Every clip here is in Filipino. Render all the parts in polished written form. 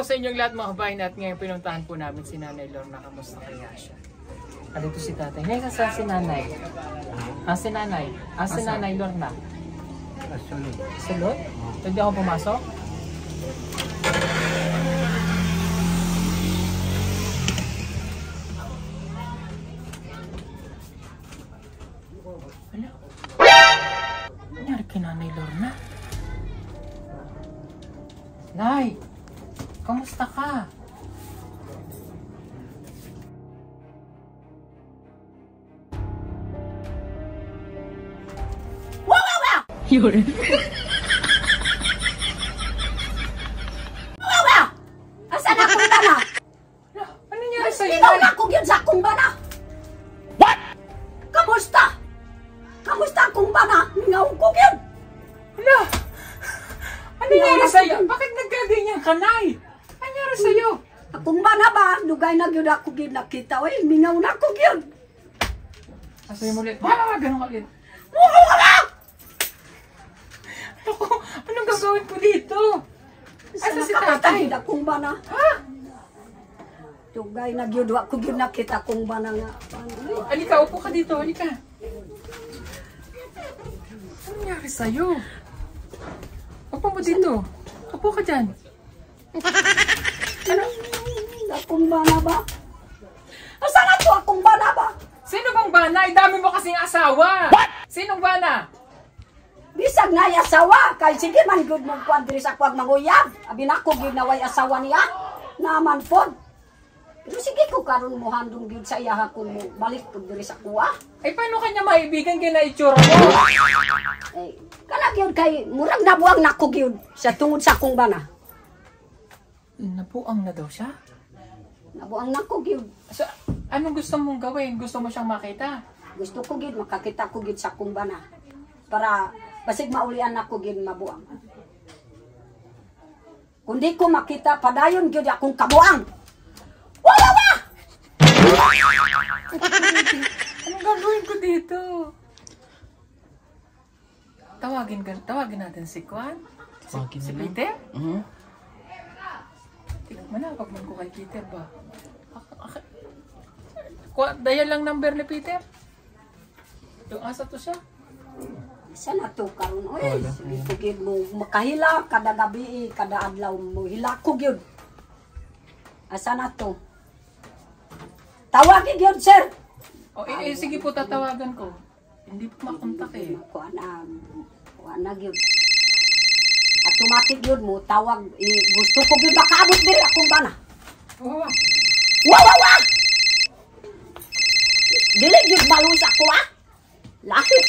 sa inyong lahat mga kabayan at ngayon pinuntahan po namin si Nanay Lorna. Kamusta kaya siya? Dito si tatay. Ngayon kasi si Nanay. Si Nanay. Si Nanay Lorna. Sulod. Sulod? Pwede ako pumasok? Ano? Nangyari kay Nanay Lorna? Nay! Kamusta ka? Yun. Wawa! Asan akong bana? Ano nangyari sa'yo? Ikaw na kong yun sa akong bana! What? Kamusta? Kamusta akong bana? Ngaw ko yun! Ano? Ano nangyari sa'yo? Bakit nagkaganyan ka, Nay? Ano nangyari sa'yo? Akong bana ba? Lugay na yun ako yun nakita. Uy, mingaw na ko yun! Asayin mo ulit. Wala, ganun ka ulit. Wala! Ako, anong gagawin ko dito? Asa si tatay? Akong bana. Ha? Lugay na yun ako yun nakita akong bana nga. Halika, upo ka dito. Halika. Ano nangyari sa'yo? Upo mo dito. Upo ka dyan. Ano? Akong bana ba? Asan na to akong bana ba? Sino bang bana? Ay, dami mo kasing asawa. What? Sinong bana? Bisag na asawa. Kay sige man good mong kuwan diri sa kuwag manguyab. Abi na ko ginaway asawa niya. Naman pod. Pero sige ko karon mo handong gyud sa iya kung mo balik ko diri sa kuwa. Ay, paano kanya maibigan kina itsura mo? Eh, kana gyud kay murag nabuang nako gyud sa tungod sa akong bana. Napuang na daw siya? Nabuang nako gyud. So, anong gusto mong gawin? Gusto mo siyang makita? Gusto ko gyud makakita ko gyud sa akong bana. Para basig maulian ako gyud mabuang. Kundi ko makita padayon gyud akong kabuang. Wala ba? Anong gagawin ko dito? Tawagin natin si Kwan? Si Peter? Tingnan mo na, pagman ko kay Peter ba? Dial lang number ni Peter? Yung asa to siya? Sana to karon oy. Sige mo makahila kada gabi kada adlaw mo hila ko gyud. Asa na to? Tawagin gyud sir. Sige po, tatawagan ko. Hindi po makontak eh. Kuana gyud. Automatic gyud mo tawag gusto ko gyud makaabot diri akong bana. Wawa. Wawa. Dili gyud maluwas ako ah. Lahit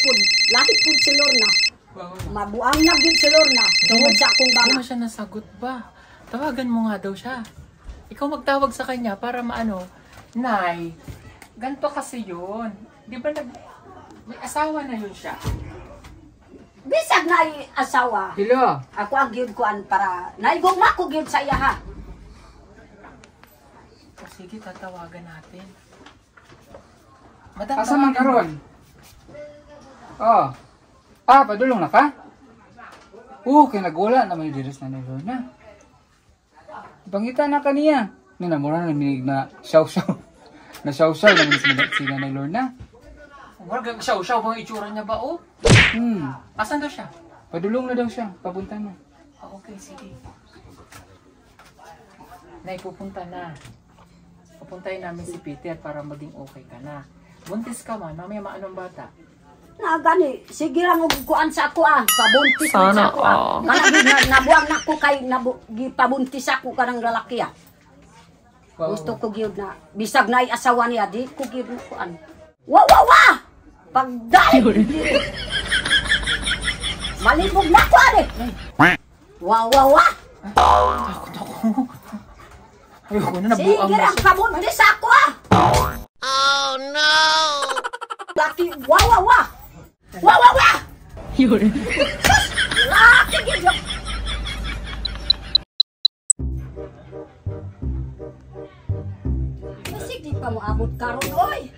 pud si Lorna. Mabuang na gyud si Lorna tungod sa akong bana. Hindi mo siya nasagot ba? Tawagan mo nga daw siya. Ikaw magtawag sa kanya para maano, Nay, ganito kasi yun. Di ba may asawa na yun siya? Bisag na asawa. Hello? Ako ang gyud kuan para naigugma ko gyud sa iya ha. Sige, tatawagan natin. Madam, Asa man karon? Oh. Padulong na ka? Kay nagwala na may diris na nilo na. Bangita na kaniya. Namura na naminig na siyaw-siyaw. Na siyaw-siyaw naman sila na Lorna. Wargang siyaw-siyaw bang itsura niya ba, oh? Asan daw siya? Padulong na daw siya. Papunta na. Okay, sige. Nay, pupunta na. Pupuntahin namin si Peter para maging okay ka na. Buntis ka man, mamaya maanong bata. Na gani, sige lang og kuan sa ako ah. Pabuntis sa ako ah. Kana nabuang na ko kay gipabuntis ako kanang lalaki ah. Gusto ko gyud na bisag na asawa niya di ko gyud kuan. Wa! Pagdali. Malibog na ko ani. Wa! Takot ako. Ayoko na, nabuang sige na lang siya. pabuntis ako ah. Oh no! Laki wa! Yun. Laki gyud. Basig di pa mo abot karon oy.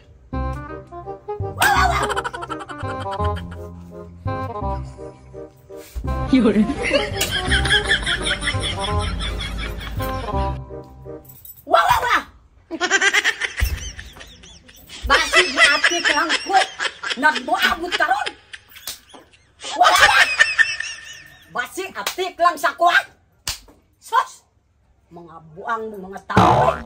Wa! Yun. Wala! Basi di atik lang ko. Nagbuabot ka ron. Wala! Basi atik lang sa kuha. Sos! Mga buang mga tao.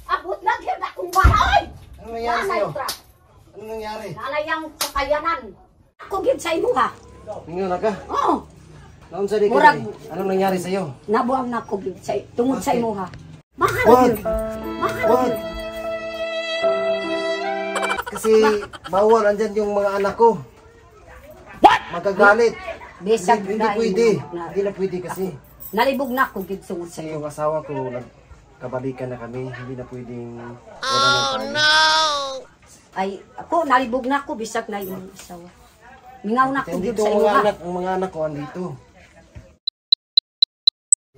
Abot lang yun akong bahay. Ano nangyari sa'yo? Ano nangyari? Nalayang sa kayanan. Ako gid sa imo ha. Ningon na ka? Oo. Naon sa di ka? Murag. Anong nangyari sa'yo? Nabuang na ako gid sa tungod sa imo ha. Mahal Wag. yun. Mahal Wag. yun. Kasi bawal andyan yung mga anak ko. What? Magagalit. Bisag Hindi na pwede. imo. Hindi na pwede kasi. Nalibog na ako gid tungod sa Kasi iyo. yung asawa ko, nagkabalikan na kami. Hindi na pwedeng... Oh no! Ay ako nalibog na ako bisag na imong asawa. Mingaw na ako gid Dito sa ang imo mga ha. anak, ang mga anak ko andito.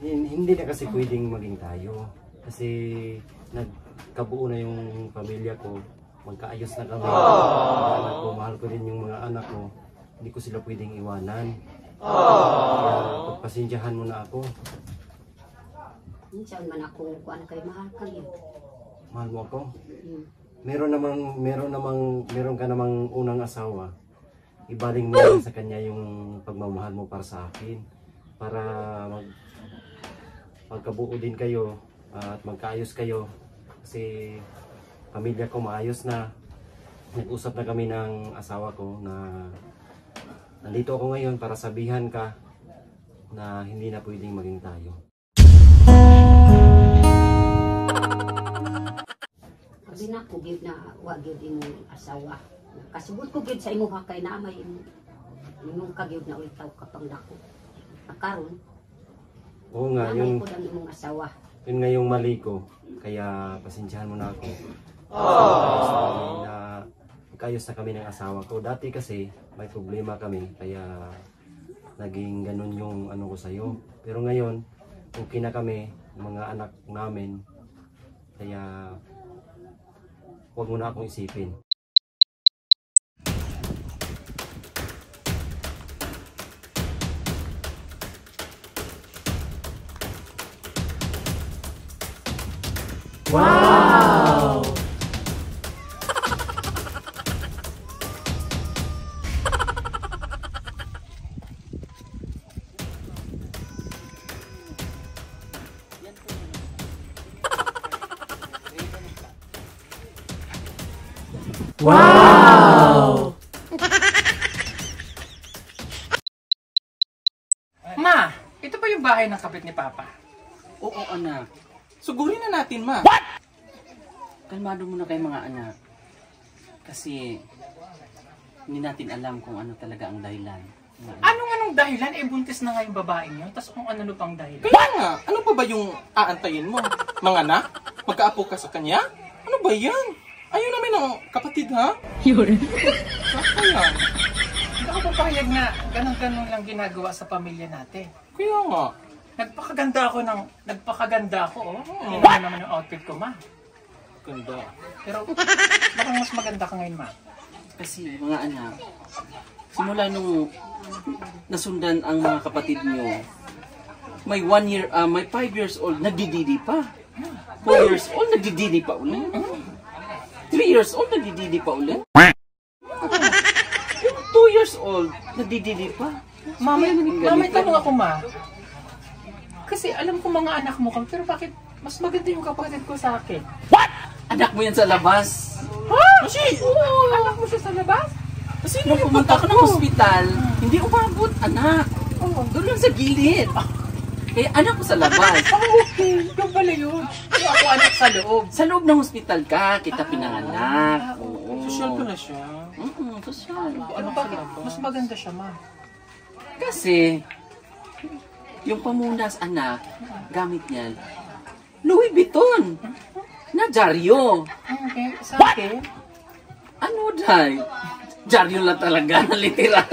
Hindi na kasi pwedeng maging tayo. Kasi nagkabuo na yung pamilya ko. Magkaayos na kami. Mga anak ko, mahal ko din yung mga anak ko. Hindi ko sila pwedeng iwanan. Kaya pagpasensyahan mo na ako. Saan man ako kuan kay mahal ka gyud. Mahal mo ako. Hmm. Meron ka namang unang asawa. Ibaling mo lang sa kanya yung pagmamahal mo para sa akin. Para magkabuo din kayo at magkaayos kayo. Kasi pamilya ko maayos na. Nag-usap na kami ng asawa ko na nandito ako ngayon para sabihan ka na hindi na pwedeng maging tayo. Sabi na ko gid na wa gyud imong asawa. Kasubot ko gid sa imo ha kay na may imong kagyud na ulitaw kapang dako. Karon Oo nga, namay yun, ko lang imong asawa. yun nga yung mali ko. Kaya pasensyahan mo na ako. Magkaayos na kami ng asawa ko. Dati kasi may problema kami. Kaya naging ganun yung ano ko sa'yo. Pero ngayon, okay na kami, mga anak namin. Kaya huwag mo na akong isipin. Ma, ito ba yung bahay ng kabit ni Papa? Oo, anak. Sugurin na natin, ma. What? Kalmado muna kayo mga anak. Kasi hindi natin alam kung ano talaga ang dahilan. Anong dahilan? Eh, buntis na nga yung babaeng yun. Tapos kung ano pang dahilan. Kaya nga, ano pa ba yung aantayin mo? Mga anak? Magkaapo ka sa kanya? Ano ba yan? Ayaw namin ng kapatid, ha? Yun. Saka yan. Ikaw ako papayag na ganun-ganun lang ginagawa sa pamilya natin. Kaya nga. Nagpakaganda ako, oh. Tingnan mo naman yung outfit ko, ma. Ganda. Pero, baka mas maganda ka ngayon, ma. Kasi mga anak, simula nung nasundan ang mga kapatid nyo, may 5 years old, nagdididi pa. 4 years old, nagdididi pa ulit. 3 years old, nagdididi pa ulit. 2 years old, nagdididi pa. Mama, tanong ako, ma. Kasi alam ko mga anak mo kami, pero bakit mas maganda yung kapatid ko sa akin? Anak mo yan sa labas. Ha? Kasi, anak mo siya sa labas? Kasi nung pumunta ka ng ospital, hindi umabot, anak. Doon lang sa gilid. Kaya anak ko sa labas. Okay. Doon pala yun. So, ako anak sa loob. Sa loob ng ospital ka, kita pinanganak. Oo. Social pala siya. Social. Ano bakit? Mas maganda siya, ma. Kasi, yung pamunas anak, gamit niyan, Louis Vuitton. Na dyaryo. Okay. Sa akin? Ano, Day? Dyaryo lang talaga, na literal.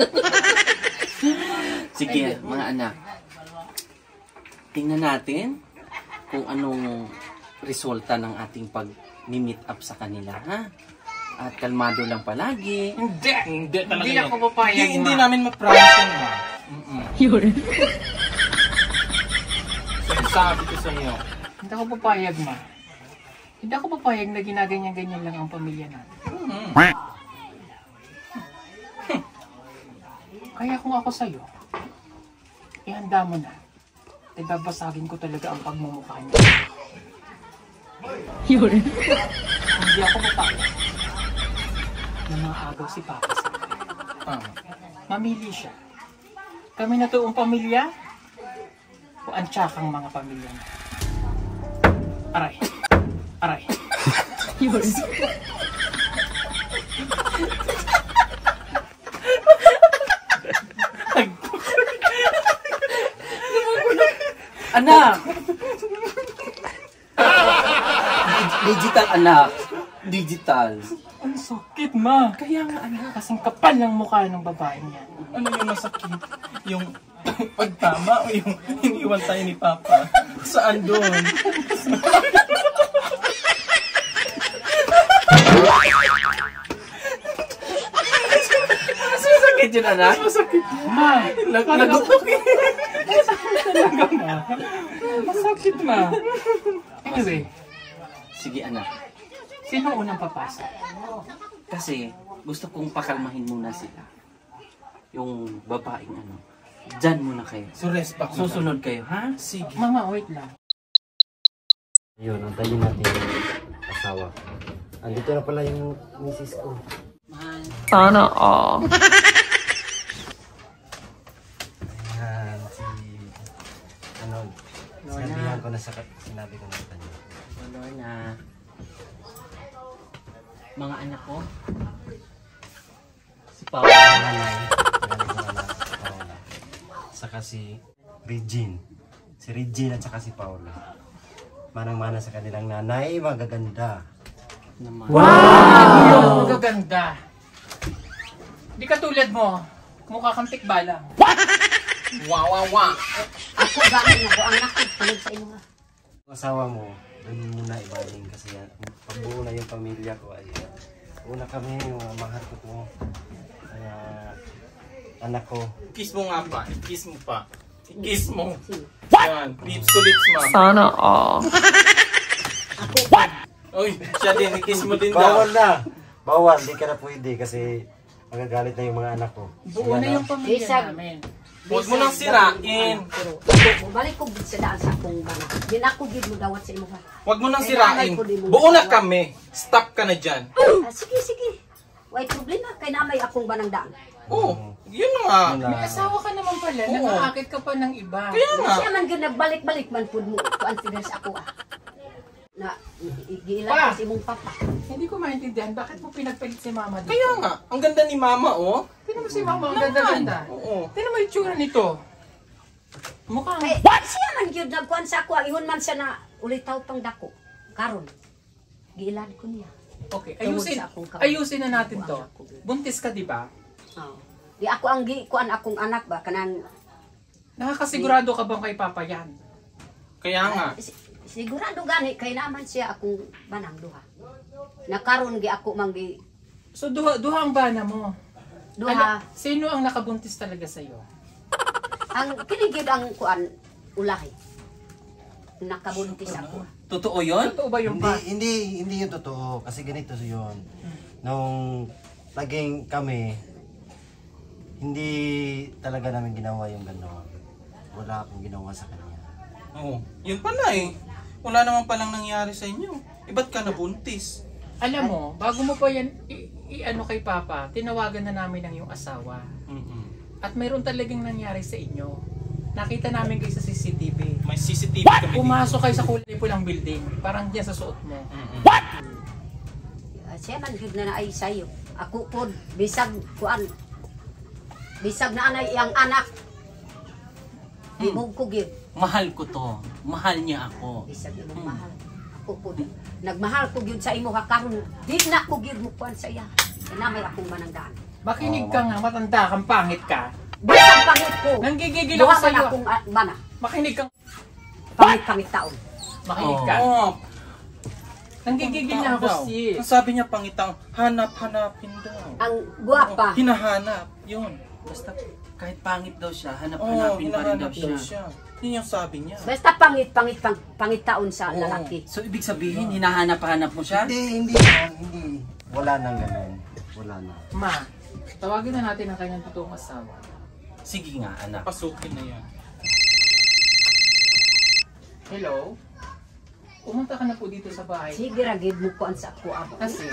Sige, mga anak. Tingnan natin kung anong resulta ng ating pag-meet up sa kanila, ha? At kalmado lang palagi. Hindi talaga Hindi yan. ako papayag, Hindi ma. namin ma-promise yan, ma. Sabi ko sa iyo. Hindi ako papayag, ma. Hindi ako papayag na ginaganyan-ganyan lang ang pamilya natin. Kaya kung ako sa'yo, ihanda mo na. Babasagin ko talaga ang pagmumukha niya. Hindi ako papayag na mga agaw si Papa sa akin. Mamili siya. Kami na toong pamilya o ang tsakang mga pamilya na. Aray. Aray. Anak! Digital, anak. Digital. Ang sakit, ma. Kaya nga, anak. Kasing kapal ng mukha ng babae niya. Ano yung masakit? Yung pagtama o yung iniwan tayo ni Papa? Saan doon? Masakit yun, anak? Masakit. Ma, Nagupok eh. talaga, ma. Masakit, ma. Anyway, Sige, anak. sino unang papasok? Kasi gusto kong pakalmahin muna sila. Yung babaeng ano. Diyan muna kayo. So rest back. Susunod kayo, ha? Sige. Mama, wait lang. Yun, antayin natin yung asawa. Andito na pala yung misis ko. Sana all. Ayan, sinabihan ko na sinabi ko na sa kanya. Lorna. Mga anak ko. Si Paula. Nanay, magaling ko na si Paula. Saka si Regine. Si Regine at saka si Paula. Manang-mana sa kanilang nanay, magaganda. Naman. Wow! Magaganda. Di katulad mo, mukha kang tikbalang. Wow. Ako gano'n ako ang nakikita sa inyo. Ang asawa mo, doon muna ibaling kasi pagbuo na yung pamilya ko ay una kami, yung mahal ko po. Kaya anak ko. Kiss mo nga pa. Kiss mo pa. Kiss mo. Yan. Lips to lips, ma'am. Sana all. Uy, siya din. Kiss mo din daw. Bawal na! Bawal, di ka na pwede kasi magagalit na yung mga anak ko. Buo na yung pamilya Bisag. namin. Huwag mo nang sirain. Balik ko sa daan sa akong bana. Din ako gid mo dawat sa imo. Huwag mo nang sirain. Buo na kami. Stop ka na dyan. Sige. Way problema kay namay akong banang daan. Oo. Yun na nga. May asawa ka naman pala, Oo. nangakit ka pa ng iba. Kaya nga. Siya man gyud nagbalik-balik man pud mo kuan figure sa ako Na giilan Pa! ko si imong papa. Hindi ko maintindihan, bakit mo pinagpalit si mama dito? Kaya nga. Ang ganda ni Mama, oh. Tingnan mo si mama, ang ganda-ganda. Oo. Tingnan mo yung tsura nito. Mukhang... Kay siya man gyud nagkuan sa ako, ingon man siya na ulitaw pang dako. Karon giilan ko niya. Okay, Tungod sa akong kamay. ayusin na natin to. Buntis ka, di ba? Oh. Di ako ang kuan akong anak ba kanang Nakakasigurado ka bang kay Papa yan? Kaya nga. sigurado gani kay naman siya akong banang duha. Nakaron gi ako manggi So duha ang bana mo. duha. Sino ang nakabuntis talaga sa'yo? Ang kiligid ang kuan ulahi. Nakabuntis ako. Totoo yun? Totoo ba yung pa? Hindi yun totoo. Kasi ganito yun. Nung naging kami, hindi talaga namin ginawa yung gano'n. Wala akong ginawa sa kanya. Oo. Yun pala eh. Wala naman palang nangyari sa inyo. Ba't ka nabuntis? Alam mo, bago mo pa yan i-ano kay Papa, tinawagan na namin ang iyong asawa. At mayroon talagang nangyari sa inyo. Nakita namin kayo sa CCTV. May CCTV kami dito. Pumasok kayo sa kulay pulang building. Parang diyan sa suot mo. Siya man gid na ay sayo. Ako pod bisag kuan. Bisag na anay iyang anak. Di mo ko gid. Mahal ko to. Mahal niya ako. Bisag imong mahal. Ako pod nagmahal ko gyud sa imo karon. Di na ko gyud mo kuan sa iya. Na may akong manangdaan. Makinig ka nga, matanda kang pangit ka. Bisag pangit ko. Nanggigigil ako Duha sa man iyo. akong mana. Makinig kang Pangit taon. makinig ka. Oo. Nanggigigil na ako Daw. sis. Ang sabi niya pangitang, hanap-hanapin daw. Ang guwapa. Hinahanap. Yun. Basta kahit pangit daw siya, Oo, hanap-hanapin pa rin daw hinahanap daw siya. siya. Yun yung sabi niya. Basta pangit taon sa Oo. lalaki. So ibig sabihin, hinahanap-hanap mo siya? Hindi. Wala nang gano'n. Wala na. Ma, tawagin na natin ang kanyang totoong asawa. Sige nga, anak. Pasukin na yan. Hello? Pumunta ka na po dito sa bahay. Sige ra gid mo kuan sa ako abo. Kasi,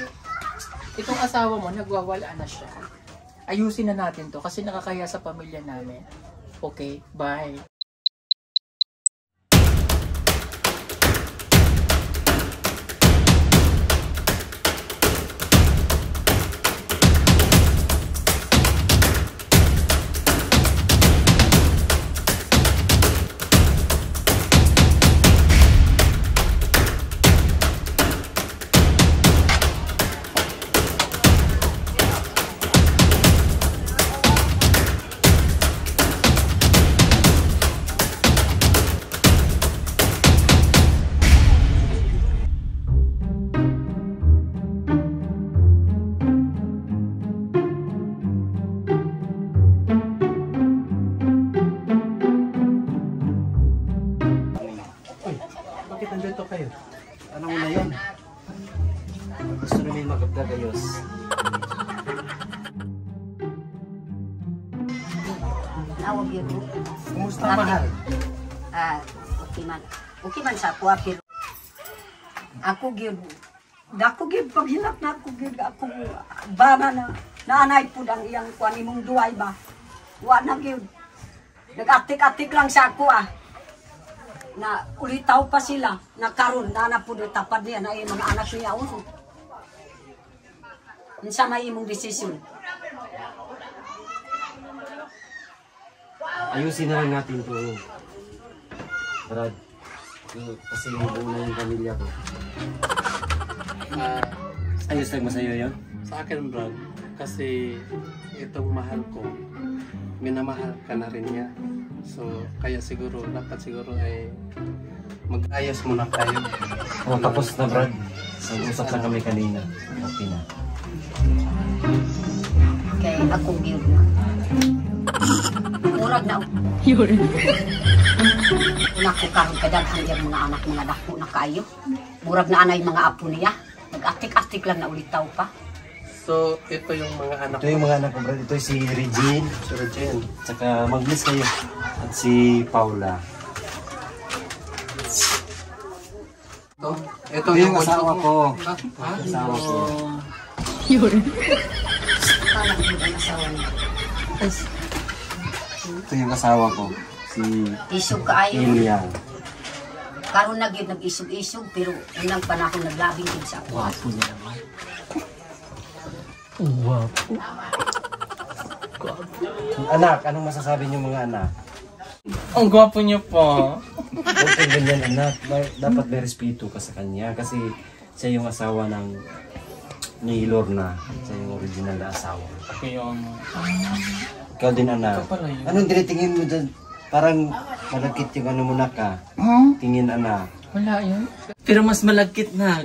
itong asawa mo, nagwawala na siya. Ayusin na natin to kasi nakakaya sa pamilya namin. Okay, bye. Bakit nandito kayo? Ano mo na yun? Gusto namin magkagayos. Nawag yun mo. Kumusta Bakit? mahal? Okay man sa ako pero ako gyud paghilak na ako gyud ako bana na naanay pud ang iyang kuan imong duay ba. Wa na gyud. Nag-atik-atik lang sa ako na ulitaw pa sila na karon na pud tapad niya na iyang mga anak niya uno. Unsa may imong desisyon? Ayusin na lang natin ito. Brad, kasi buo na yung pamilya ko. Ayos lang ba sa'yo yun? Sa akin, Brad, kasi itong mahal ko, minamahal ka na rin niya. So, kaya siguro, dapat siguro ay mag-ayos muna tayo. Oh, tapos na Brad. Nag-usap na kami kanina. Okay na. Kay ako gyud na. Murag na. Yun. Nako karon kadaghan yang mga anak mga dako na kaayo. Murag na anay mga apo niya. Nag-atik-atik lang na ulitaw pa. So, ito yung mga anak Ito yung mga anak ko, Brad. Ito si Regine. Si Regine. Tsaka mag-miss kayo. At si Paula. Ito yung asawa ko. Ha? Asawa ko. Yun. Anak mo ang asawa niya. Ito yung asawa ko. Si Isog kaayo. Iliang. Karon na gyud nag-isog-isog pero unang panahon naglabing din sa ako. Wapo niya naman. Anak, anong masasabi niyo mga anak? Ang gwapo niyo po. Huwag kang ganyan anak. Dapat may respeto ka sa kanya kasi siya yung asawa ni Lorna. Siya yung original na asawa. Ako yung Ikaw din, anak. Ikaw pala yun. Anong tinitingin mo dyan? Parang malagkit yung ano mo na ka. Tingin, anak. Wala yun. Pero mas malagkit na.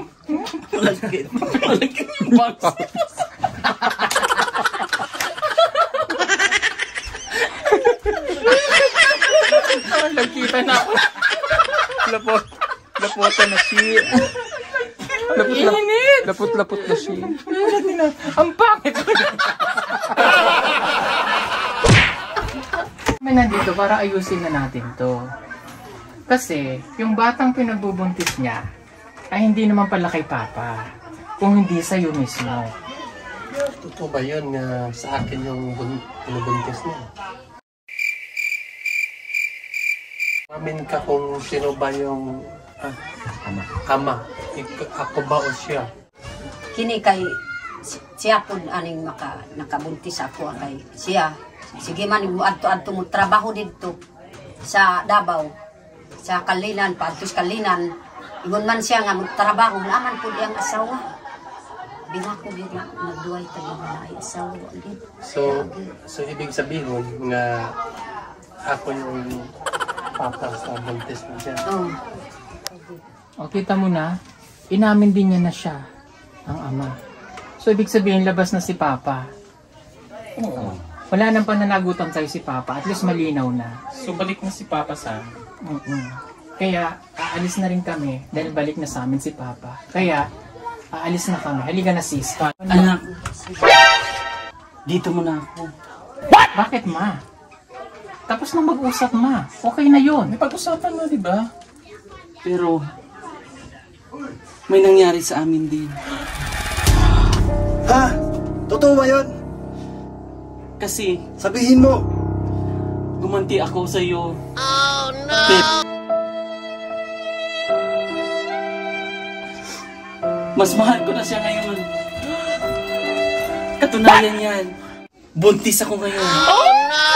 Malagkit. Malagkit. Nagkita na ako. Laputan na siya. Lapot na siya. Ang pangit. May nandito para ayusin na natin to. Kasi, yung batang pinagbubuntis niya, ay hindi naman pala kay Papa. Kung hindi sa'yo mismo. Totoo ba yun nga sa akin yung pinabuntis niya? Amin ka kung sino ba yung ama. Ako ba o siya? Kini kay siya po aning nakabuntis ako kay siya. Sige man adto mo trabaho dito sa Davao. Sa Kalinan, paadtos Kalinan. Ingon man siya nga magtrabaho, naman po diyang asawa. Binako gyud na nagduway tayo na ay asawa gid. So ibig sabihin nga ako yung papa sa buntis na siya. O kita mo na, inamin din niya na siya, ang ama. So ibig sabihin, labas na si Papa. Oo. Wala nang pananagutan sa'yo si Papa, at least malinaw na. So balik na si Papa sa Kaya, aalis na rin kami dahil balik na sa amin si Papa. Kaya, aalis na kami. Halika na sis. Anak, dito muna ako. Bakit ma? Tapos na mag-usap ma. Okay na yun. may pag-usapan na, di ba? Pero, may nangyari sa amin din. Ha? Totoo ba yun? Kasi, Sabihin mo! gumanti ako sa iyo. Oh no! Mas mahal ko na siya ngayon. Katunayan yan. Buntis ako ngayon. Oh no!